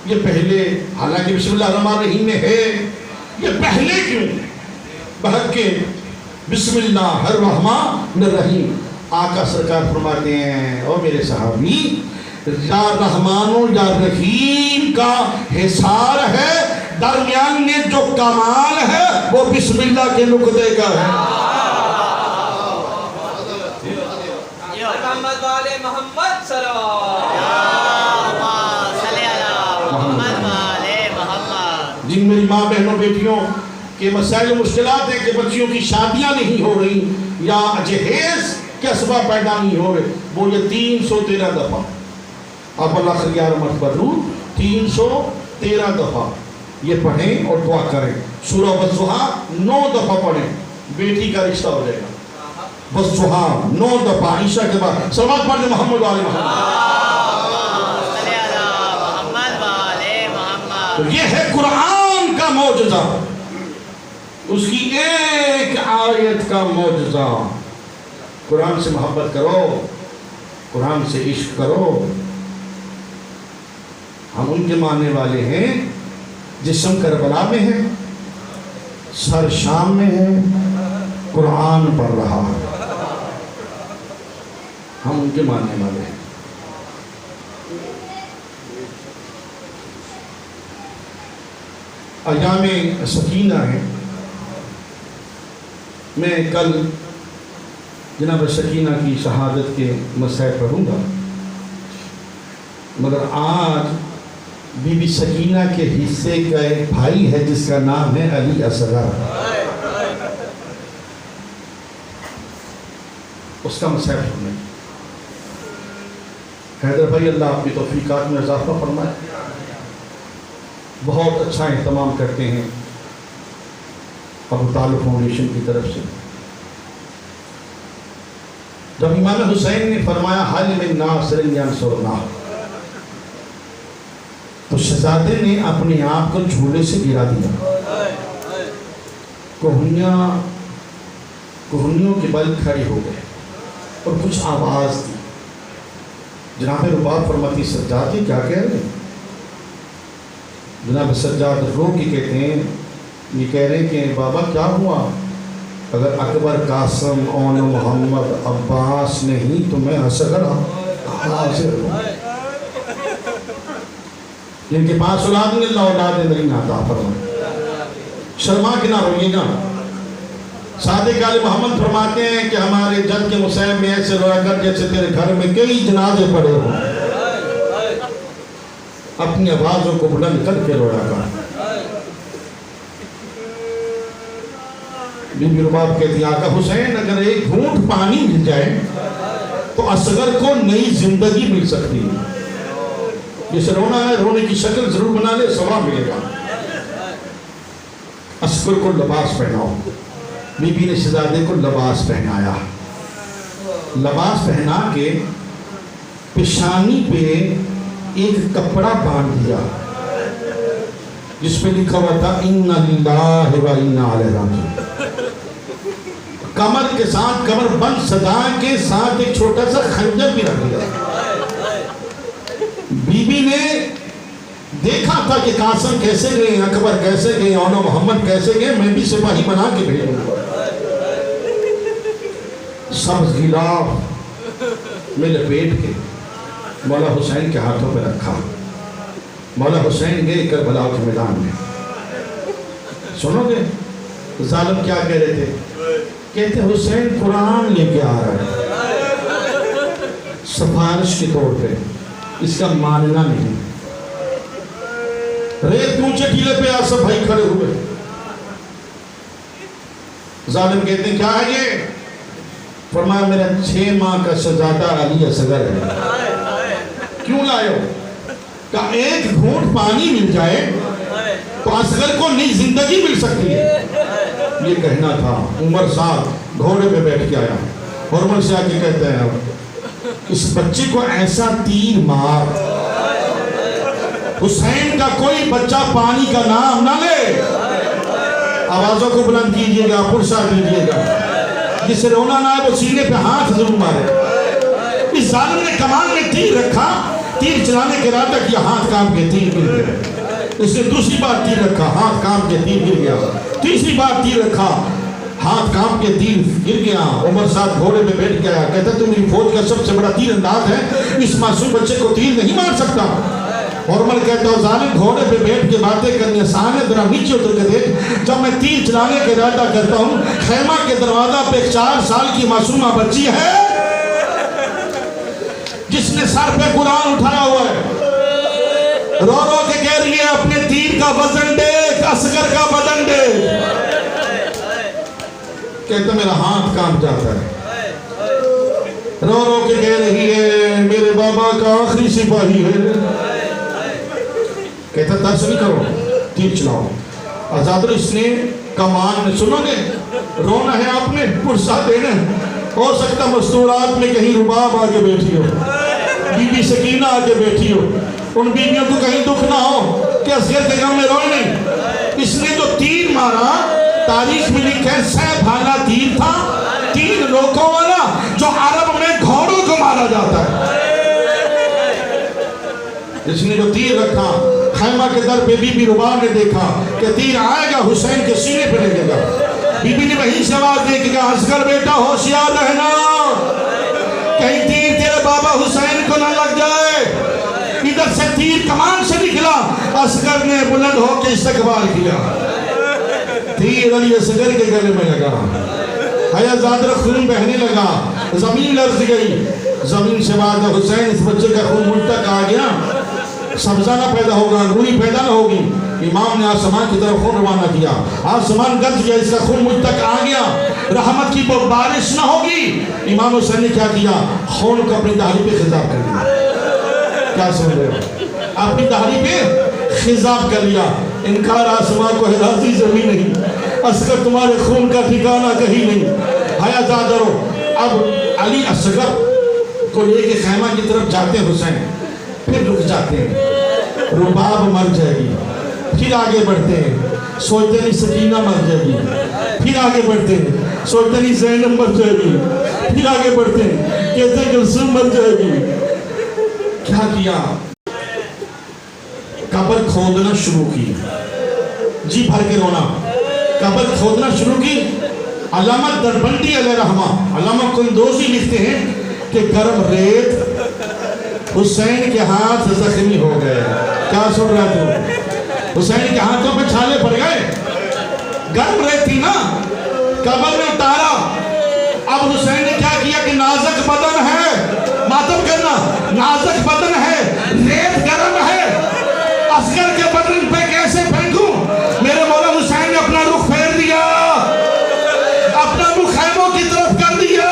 یہ پہلے، حالانکہ بسم اللہ الرحمن الرحیم میں ہے، یہ پہلے کیوں؟ بحق بسم اللہ الرحمن الرحیم. آقا سرکار فرماتے ہیں او میرے صحابی یا رحمان و یا رحیم کا حصار ہے، درمیان میں جو کمال ہے وہ بسم اللہ کے نقطے کا ہے. محمد والے محمد جن میری ماں بہنوں بیٹیوں کے مسائل و مشکلات ہیں کہ بچیوں کی شادیاں نہیں ہو رہی یا جہیز کے اسباب پیدا نہیں ہو رہے، وہ یہ 313 دفعہ آپ اللہ خیار مرتبہ 313 دفعہ یہ پڑھیں اور دعا کریں. سورہ والضحیٰ 9 دفعہ پڑھیں، بیٹی کا رشتہ ہو جائے گا. والضحیٰ 9 دفعہ عشاء کے بعد. صلوات پڑھیں محمد والے محمد. تو یہ ہے قرآن کا معجزہ، اس کی ایک آیت کا معجزہ. قرآن سے محبت کرو، قرآن سے عشق کرو. ہم ان کے ماننے والے ہیں جسم کربلا میں ہے، سر شام میں ہے، قرآن پڑھ رہا ہے. ہم ان کے ماننے والے ہیں. ایام سکینہ ہے. میں کل جناب سکینہ کی شہادت کے مسائل پڑھوں گا، مگر آج بی بی سکینہ کے حصے کا ایک بھائی ہے جس کا نام ہے علی اصغر. اس کا مسائل سنیں. حیدر بھائی اللہ آپ کی توفیقات میں اضافہ فرمائے. بہت اچھا اہتمام کرتے ہیں ابو طالب فاؤنڈیشن کی طرف سے. جب امام حسین نے فرمایا حل من ناصر ینصرنا، تو شہزادے نے اپنے آپ کو جھولے سے گرا دیا. کوہنیوں کے بل کھڑے ہو گئے اور کچھ آواز دی. جناب رباب فرماتی سجاد یہ کیا کہہ رہے ہیں؟ جناب سجاد رو کے کہتے ہیں، یہ کہہ رہے ہیں کہ بابا کیا ہوا؟ اگر اکبر، قاسم، اون، محمد، عباس نہیں تو میں اصغر حاضر ہوں. جن کے پاس اولاد نہیں اللہ اولاد نہیں عطا فرمائے. شرما کے نہ روئیے گا. صادق آل محمد فرماتے ہیں کہ ہمارے جد کے مسائب میں ایسے رویا کر جیسے تیرے گھر میں کئی جنازے پڑے ہوں. اپنی آوازوں کو بلند کر کے رویا کر. بی بی رباب کہتی ہیں آقا حسین اگر ایک گھونٹ پانی مل جائے تو اصغر کو نئی زندگی مل سکتی ہے. جسے رونا ہے رونے کی شکل ضرور بنا لے، ثواب ملے گا. اصغر کو لباس پہناؤ. بی بی نے شہزادے کو لباس پہنایا. لباس پہنا کے پیشانی پہ ایک کپڑا باندھ دیا جس پہ لکھا ہوا تھا اِنَّ لِلَّهِ وَإِنَّا عَلَيْهِ رَاجِعُونَ. کمر کے ساتھ کمر بند سجا کے ساتھ ایک چھوٹا سا خنجر بھی رکھ دیا. بی بی نے دیکھا تھا کہ قاسم کیسے گئے، اکبر کیسے گئے، اون محمد کیسے گئے، میں بھی سپاہی بنا کے بھیجوں گا. سبز غلاف میں لپیٹ کے مولا حسین کے ہاتھوں پہ رکھا. مولا حسین گئے کربلا کے میدان میں. سنو گے ظالم کیا کہہ رہے تھے؟ کہتے حسین قرآن لے کے آ رہا ہے سفارش کے طور پہ، اس کا ماننا نہیں. ریت اونچے ٹیلے پہ آسف بھائی کھڑے ہوئے. ظالم کہتے ہیں کیا ہے یہ؟ فرمایا میرا 6 ماہ کا شہزادہ علی اصغر ہے. کیوں لائے ہو؟ کہ ایک گھونٹ پانی مل جائے تو اصغر کو نئی زندگی مل سکتی ہے. یہ کہنا تھا. عمر صاحب گھوڑے پہ بیٹھ کے آیا اور عمر سے آ کے کہتے ہیں اس بچے کو ایسا تیر مار حسین کا کوئی بچہ پانی کا نام نہ لے. آوازوں کو بلند کیجئے گا، پرسا کیجئے گا. جسے رونا نہ ہے وہ سینے پہ ہاتھ ضرور مارے. اس ظالم نے کمان میں تیر رکھا، تیر چلانے کے ارادہ کیا، ہاتھ کام کے تیر گر گیا. اس نے دوسری بار تیر رکھا، ہاتھ کام کے تیر گر گیا. تیسری بار تیر رکھا، ہاتھ کام کے تیر گر گیا. عمر صاحب گھوڑے پہ بیٹھ گیا. کہتا تم میری فوج کا سب سے بڑا تیر انداز ہے، اس معصوم بچے کو تیر نہیں مار سکتا. اور عمر کہتا ہوں ظالم گھوڑے پہ بیٹھ کے باتیں کرنی آسان ہے، ذرا نیچے اتر کے دیکھ. جب میں تیر چلانے کے ارادہ کرتا ہوں خیمہ کے دروازہ پہ 4 سال کی معصومہ بچی ہے جس نے سر پہ قرآن اٹھایا ہوا ہے. رو رو کے کہہ رہی ہے اپنے تیر کا وزن دیکھ، اصغر کا بدن دیکھ. کہتا میرا ہاتھ کام جاتا ہے. رو رو کے کہہ رہی ہے میرے بابا کا آخری سپاہی ہے. کہتا ترس نہیں کرو، تیر چلاؤ. آزادر اس نے کمان میں، سنو گے رونا ہے آپ نے، پرسا دینا. ہو سکتا مستورات میں کہیں رباب آگے بیٹھی ہو، بی بی سکینہ آگے بیٹھی ہو، ان بیویوں کو کہیں دکھ نہ ہو کہ اصغر کے غم میں روئے نہیں. اس نے جو تیر مارا تاریخ میں لکھا ہے 100 بھالا تیر تھا، 3 لوکوں والا، جو عرب میں گھوڑوں کو مارا جاتا ہے. اس نے جو تیر رکھا خیمہ کے در پہ بی بی رباب نے دیکھا کہ تیر آئے گا حسین کے سینے پہ لگے گا. بی بی نے وہیں سے آواز دے کہ اصغر بیٹا ہوشیار رہنا، کہیں تیر تیرے بابا حسین کو نہ لگ جائے. ادھر سے تیر کمان سے نکلا، اصغر نے بلند ہو کے استقبال کیا. تیر علی اصغر کے گلے میں لگا، حیا زادر خون بہنے لگا، زمین لرز گئی. زمین سے بعد حسین اس بچے کا خون مجھ تک آ گیا. سبزہ نہ پیدا ہوگا، انگوری پیدا نہ ہوگی. امام نے آسمان کی طرف خون روانہ کیا، آسمان گرج گیا، اس کا خون مجھ تک آ گیا. رحمت کی بارش نہ ہوگی. امام حسین نے کیا کیا؟ خون کو اپنی داڑھی پہ خضاب کر دیا. کیا سن رہے ہو؟ اپنی داڑھی پہ خضاب کر لیا، انکار آسمان کو راضی زمین نہیں، اصغر تمہارے خون کا ٹھکانہ کہیں نہیں۔ حیا زادرو، اب علی اصغر کو لے کے خیمہ کی طرف جاتے ہیں حسین، پھر رک جاتے ہیں، رباب مر جائے گی، پھر آگے بڑھتے ہیں، سوچتے نہیں سکینہ مر جائے گی، پھر آگے بڑھتے ہیں، سوچتے نہیں زینب مر جائے گی، پھر آگے بڑھتے ہیں، کہتے ہیں کلثوم مر جائے گی۔ کیا کیا؟ قبر کھودنا شروع کی، جی بھر کے رونا، قبر کھودنا شروع کی۔ علامہ دربندی علیہ رحمہ، علامہ قندوزی لکھتے ہیں کہ گرم ریت حسین کے ہاتھ زخمی ہو گئے۔ کیا سن رہا تو؟ حسین کے ہاتھوں پہ چھالے پڑ گئے، گرم ریت تھی نا، قبر میں اتارا۔ اب حسین نے کیا کیا کہ نازک بدن ہے، ماتم کرنا، نازک بدن ہے، ریت گرم ہے، اصغر کے بدن پہ کیسے پھینکوں؟ میرے مولا حسین نے اپنا رخ پھیر دیا، اپنا منہ خیموں کی طرف کر دیا۔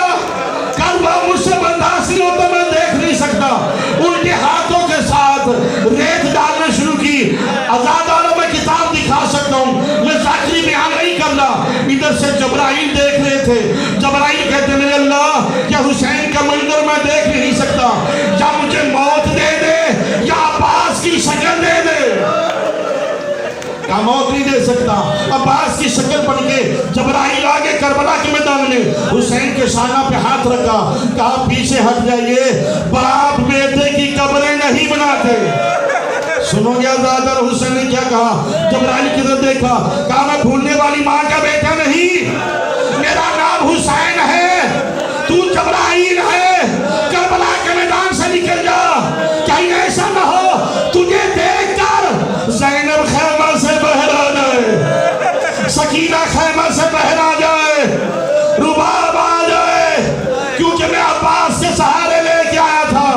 کربلا مجھ سے برداشت نہیں ہوتا، میں دیکھ نہیں سکتا۔ ان کے ہاتھوں کے ساتھ ریت ڈالنا شروع کی۔ آزادانہ میں کتاب دکھا سکتا ہوں، میں ذاکری بیان نہیں کرنا۔ ادھر سے جبرائیل دیکھ رہے تھے، جبرائیل کہتے ہیں اللہ کیا حسین کا منظر میں دیکھ نہیں سکتا، یا مجھے موت دے دے یا عباس کی شکل دے دے۔ کیا موت نہیں دے سکتا؟ عباس کی شکل بن کے جبرائیل آگے کربلا کے میدان میں حسین کے شانہ پہ ہاتھ رکھا، کہا پیچھے ہٹ جائیے، باپ بیٹے کی قبریں نہیں بناتے۔ سنو گے آزادہ، حسین نے کیا کہا؟ جبرائیل کی طرف دیکھا، کہا میں بھولنے والی ماں کا بیٹا نہیں، میرا نام حسین ہے، تو جبرائیل ہے، کربلا کے میدان سے نکل جا، کہیں ایسا نہ ہو تجھے دیکھ کر زینب خیمہ سے باہر آ جائے، سکینہ خیمہ سے باہر آ جائے، رباب آ جائے، کیونکہ میں عباس کے سہارے لے کے آیا تھا۔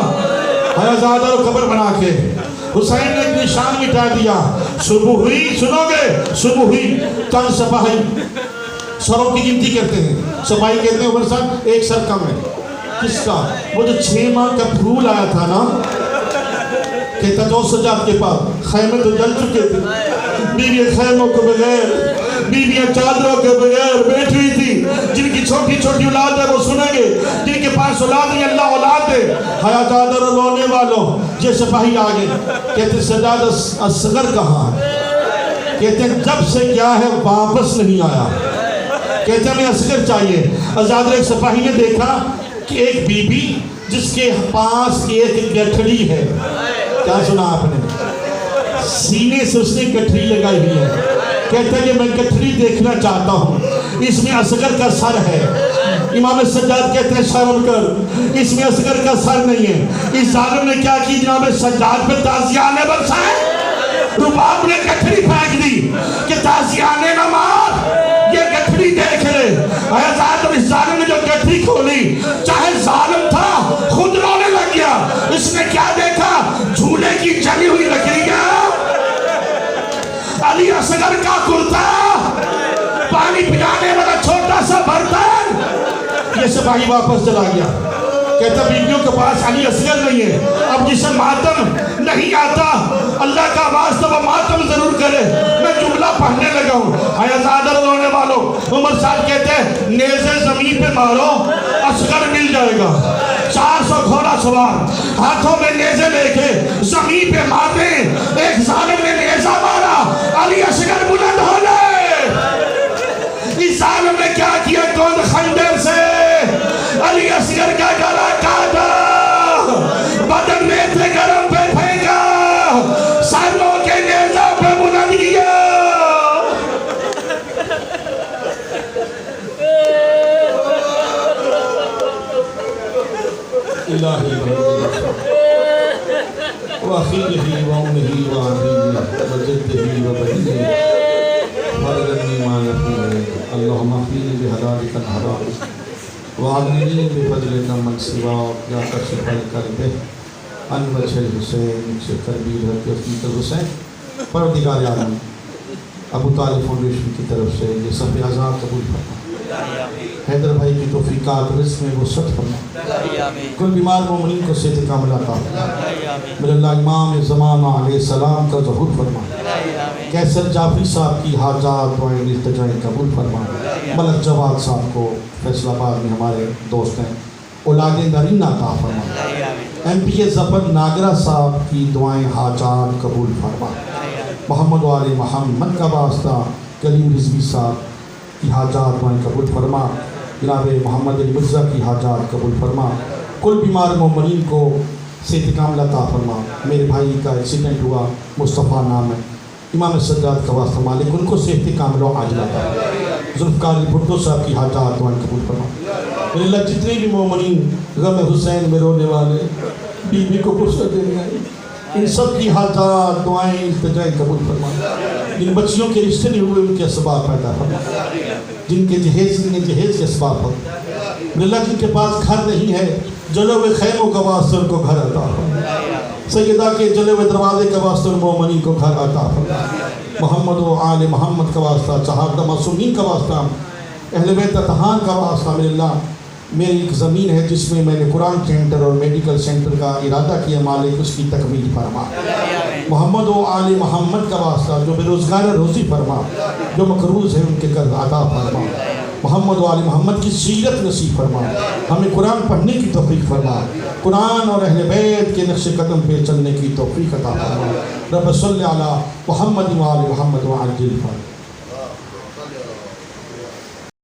حیازادہ کو قبر بنا کے حسین نے ایک نشان مٹا دیا۔ صبح ہوئی، سنو گے، صبح ہوئی، چند سپاہی سروں کی گنتی کرتے ہیں، سپاہی کہتے ہیں عمر صاحب ایک سر کم ہے۔ کس کا؟ وہ جو 6 ماہ کا پھول آیا تھا نا، کہتا جو سجاد کے پاس خیمے تو جل چکے تھے، بیویاں خیموں کے بغیر، بیویاں چادروں کے بغیر بیٹھ ہوئی تھی، جن کی چھوٹی چھوٹی اولاد ہے وہ سنیں گے، جن کے پاس اولاد نہیں اللہ اولاد ہے۔ حیا چادر اور رونے والوں، یہ سپاہی آگے کہتے سجاد اصغر کہاں ہے؟ کہتے ہیں جب سے کیا ہے واپس نہیں آیا، کہتے ہیں ہمیں اصغر چاہیے۔ آزادر ایک سپاہی نے دیکھا کہ ایک بی بی جس کے پاس ایک گٹھڑی ہے، کیا سنا آپ نے؟ سینے سے اس نے گٹھڑی لگائی ہوئی ہے، کہتا ہے کہ میں گٹھڑی دیکھنا چاہتا ہوں، اس میں اصغر کا سر ہے۔ امام سجاد کہتے ہیں شرم کر، اس میں اصغر کا سر نہیں ہے۔ اس ظالم نے کیا کی؟ جناب سجاد پہ تازیانے برسائے، رباب نے گٹھڑی پھینک دی کہ تازیانے نہ مار، یہ گٹھڑی دیکھ رہے۔ اس ظالم نے جو گٹھڑی کھولی، چاہے ظالم تھا خود رونے لگ گیا۔ اس نے کیا دیکھا؟ جھولے کی جلی ہوئی لکڑیاں، علی اصغر کا کرتا، پانی پلانے والا چھوٹا سا برتن۔ یہ سپاہی واپس چلا گیا، کہتا بیویوں کے پاس علی اصغر نہیں ہے، اب جسے ماتم نہیں آتا اللہ کا واسطہ وہ ماتم ضرور کرے۔ میں جملہ پڑھنے لگا ہوں، حیازادہ رونے والوں، عمر صاحب کہتے ہیں نیزے زمین پہ مارو اصغر مل جائے گا۔ 400 گھوڑا سوار ہاتھوں میں نیزے لے کے زمین پہ مارنے، ایک ظالم نے نیزہ مارا، علی اصغر بلند ہو گئے۔ اس ظالم نے کیا کیا؟ کون خنجر سے علی اصغر کا گلا کاٹا، بدن میں سے گرم پہ پھینکا، سروں کے نیزہ پہ بلند کیا۔ الہی وَأَخِيهِ وَأُمِّهِ وَأَبِيهِ وَجَدِّهِ وَبَنِيهِ وَارْزُقْنِي مَا يَحْيِي اللهم اكفني بحلالك الحرام وأغنني بفضلك من سواك يا كاشف الكرب عن وجه الحسين سے کربی رفیق الحسین۔ پروردگار عالم ابو طالب فاؤنڈیشن کی طرف سے یہ صف اعزاز قبول فرما۔ حیدر بھائی کی توفیقات رزق میں وسعت فرما، کل بیمار مومنین کو صحت کاملہ عطا فرما۔ میرے اللہ امام زمانہ علیہ السلام کا ظہور فرما، کیسر جعفری صاحب کی حاجات دعائیں التجائیں قبول فرما۔ ملک جواد صاحب کو فیصل آباد میں ہمارے دوست ہیں، اولاد نرینہ عطا فرما۔ ایم پی اے ظفر ناگرہ صاحب کی دعائیں حاجات قبول فرما۔ محمد و آل محمد کا واسطہ کلیم رضوی صاحب کی حاجات دعائیں قبول فرما۔ جناب محمد علی مرزا کی حاجات قبول فرما۔ کل بیمار مومنین کو صحت کاملہ عطا فرما۔ میرے بھائی کا ایکسیڈنٹ ہوا، مصطفیٰ نام ہے، امام سجاد کا واسطہ مالک ان کو صحت کاملہ عاجلہ عطا فرما۔ ذوالفقار علی بھٹو صاحب کی حاجات دعائیں قبول فرما۔ میرے اللہ جتنے بھی مومنین غم حسین میں رونے والے، بیوی کو غصہ دینے آئے، ان سب کی حاجات دعائیں التجائیں قبول فرما۔ جن بچیوں کے رشتے نہیں ہوئے ان کے اسباب پیدا فرما، جن کے جہیز کے اسباب فرما۔ میرے اللہ جن کے پاس گھر نہیں ہے، جلے ہوئے خیموں کا واسطہ ان کو گھر عطا فرما۔ سیدہ کے جلے ہوئے دروازے کا واسطہ ان مومنین کو گھر عطا فرما۔ محمد و آل محمد کا واسطہ، چہارہ معصومین کا واسطہ، اہل بیت اطہار کا واسطہ۔ میرے اللہ میری ایک زمین ہے جس میں میں نے قرآن سینٹر اور میڈیکل سینٹر کا ارادہ کیا، مالک اس کی تکمیل فرما۔ محمد و آل محمد کا واسطہ، جو بے روزگار روزی فرما، جو مقروض ہیں ان کے قرض عطا فرما۔ محمد و آل محمد کی سیرت نصیب فرما، ہمیں قرآن پڑھنے کی توفیق فرما، قرآن اور اہل بیت کے نقش قدم پہ چلنے کی توفیق عطا فرما۔ رب صلی علی محمد و آل محمد وعجل فرما۔